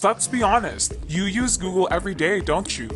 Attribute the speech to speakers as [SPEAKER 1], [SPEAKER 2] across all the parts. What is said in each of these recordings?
[SPEAKER 1] Let's be honest, you use Google every day, don't you?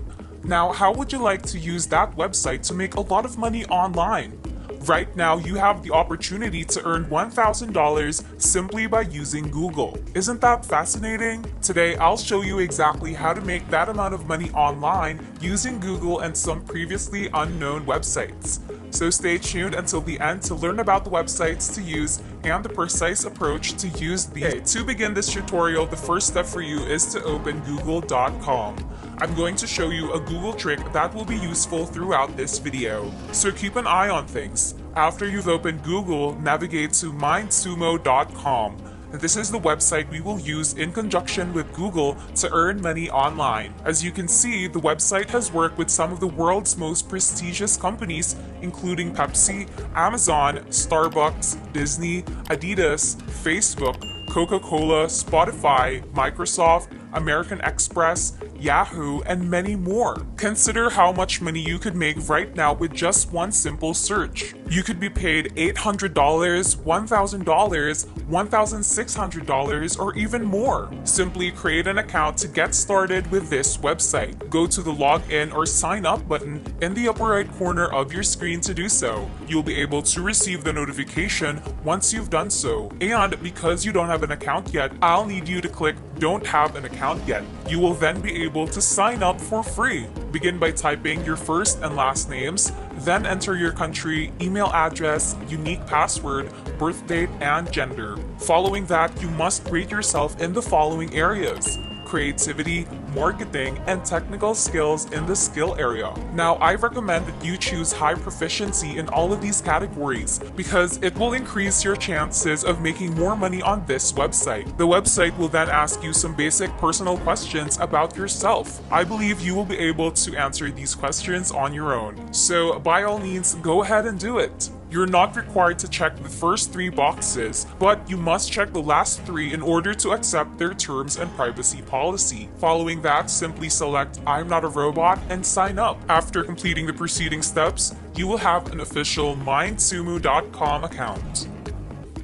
[SPEAKER 1] Now, how would you like to use that website to make a lot of money online? Right now, you have the opportunity to earn $1,000 simply by using Google. Isn't that fascinating? Today, I'll show you exactly how to make that amount of money online using Google and some previously unknown websites. So stay tuned until the end to learn about the websites to use and the precise approach to use these. To begin this tutorial, the first step for you is to open google.com. I'm going to show you a Google trick that will be useful throughout this video, so keep an eye on things. After you've opened Google, navigate to mindsumo.com. This is the website we will use in conjunction with Google to earn money online. As you can see, the website has worked with some of the world's most prestigious companies, including Pepsi, Amazon, Starbucks, Disney, Adidas, Facebook, Coca-Cola, Spotify, Microsoft, American Express, Yahoo, and many more. Consider how much money you could make right now with just one simple search. You could be paid $800, $1,000, $1,600, or even more. Simply create an account to get started with this website. Go to the login or sign up button in the upper right corner of your screen to do so. You'll be able to receive the notification once you've done so. And because you don't have an account yet, I'll need you to click Don't Have an Account Yet. You will then be able to sign up for free. Begin by typing your first and last names, then enter your country, email address, unique password, birth date, and gender. Following that, you must rate yourself in the following areas: creativity, marketing, and technical skills in the skill area. Now, I recommend that you choose high proficiency in all of these categories because it will increase your chances of making more money on this website. The website will then ask you some basic personal questions about yourself. I believe you will be able to answer these questions on your own. So, by all means, go ahead and do it. You're not required to check the first 3 boxes, but you must check the last 3 in order to accept their terms and privacy policy. Following that, simply select I'm not a robot and sign up. After completing the preceding steps, you will have an official mindsumo.com account.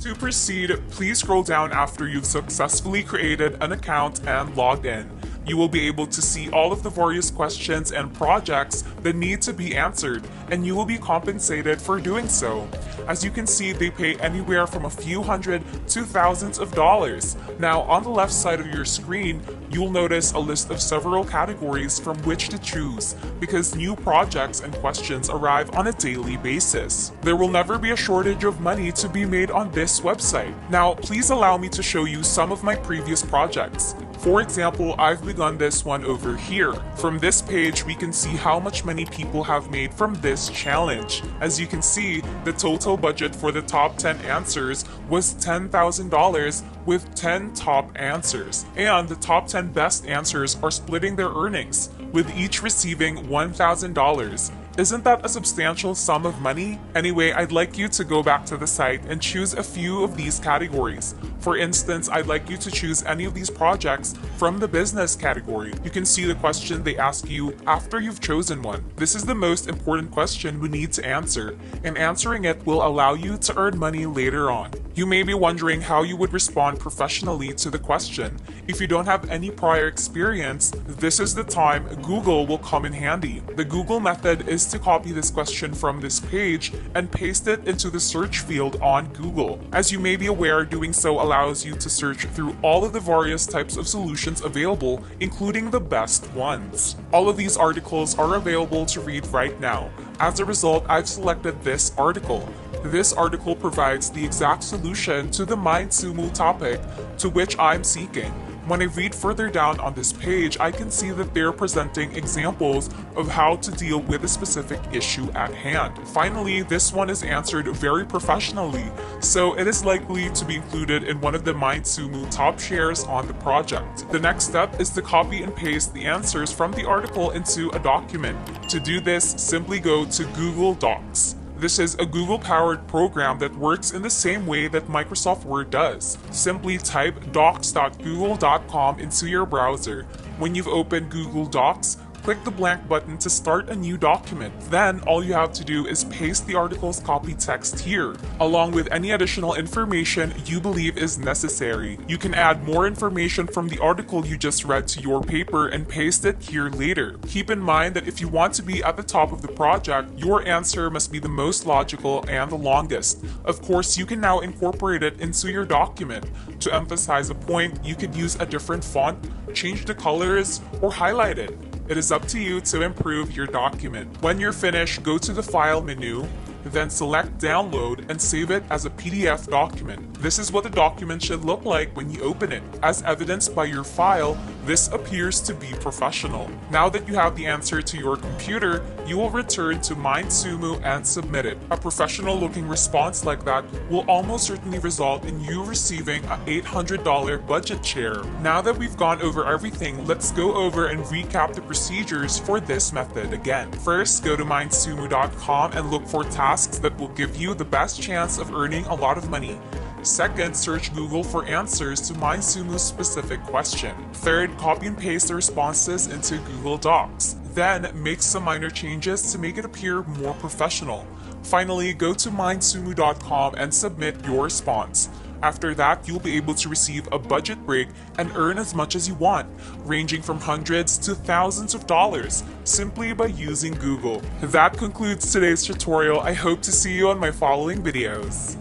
[SPEAKER 1] To proceed, please scroll down after you've successfully created an account and logged in. You will be able to see all of the various questions and projects that need to be answered, and you will be compensated for doing so. As you can see, they pay anywhere from a few hundred to thousands of dollars. Now, on the left side of your screen, you'll notice a list of several categories from which to choose, because new projects and questions arrive on a daily basis. There will never be a shortage of money to be made on this website. Now, please allow me to show you some of my previous projects. For example, I've begun this one over here. From this page, we can see how much money people have made from this challenge. As you can see, the total budget for the top 10 answers was $10,000 with 10 top answers. And the top 10 best answers are splitting their earnings, with each receiving $1,000. Isn't that a substantial sum of money? Anyway, I'd like you to go back to the site and choose a few of these categories. For instance, I'd like you to choose any of these projects from the business category. You can see the question they ask you after you've chosen one. This is the most important question we need to answer, and answering it will allow you to earn money later on. You may be wondering how you would respond professionally to the question. If you don't have any prior experience, this is the time Google will come in handy. The Google method is to copy this question from this page and paste it into the search field on Google. As you may be aware, doing so allows you to search through all of the various types of solutions available, including the best ones. All of these articles are available to read right now. As a result, I've selected this article. This article provides the exact solution to the MindSumo topic to which I'm seeking. When I read further down on this page, I can see that they're presenting examples of how to deal with a specific issue at hand. Finally, this one is answered very professionally, so it is likely to be included in one of the MindSumo top shares on the project. The next step is to copy and paste the answers from the article into a document. To do this, simply go to Google Docs. This is a Google-powered program that works in the same way that Microsoft Word does. Simply type docs.google.com into your browser. When you've opened Google Docs, click the blank button to start a new document. Then all you have to do is paste the article's copy text here, along with any additional information you believe is necessary. You can add more information from the article you just read to your paper and paste it here later. Keep in mind that if you want to be at the top of the project, your answer must be the most logical and the longest. Of course, you can now incorporate it into your document. To emphasize a point, you could use a different font, change the colors, or highlight it. It is up to you to improve your document. When you're finished, go to the File menu, then select Download and save it as a PDF document. This is what the document should look like when you open it. As evidenced by your file, this appears to be professional. Now that you have the answer to your computer, you will return to MindSumo and submit it. A professional looking response like that will almost certainly result in you receiving an $800 budget share. Now that we've gone over everything, let's go over and recap the procedures for this method again. First, go to mindsumo.com and look for tasks that will give you the best chance of earning a lot of money. Second, search Google for answers to MindSumo's specific question. Third, copy and paste the responses into Google Docs. Then, make some minor changes to make it appear more professional. Finally, go to mindsumo.com and submit your response. After that, you'll be able to receive a budget break and earn as much as you want, ranging from hundreds to thousands of dollars, simply by using Google. That concludes today's tutorial. I hope to see you on my following videos.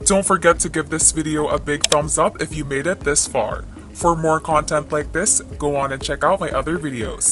[SPEAKER 1] Don't forget to give this video a big thumbs up if you made it this far. For more content like this, go on and check out my other videos.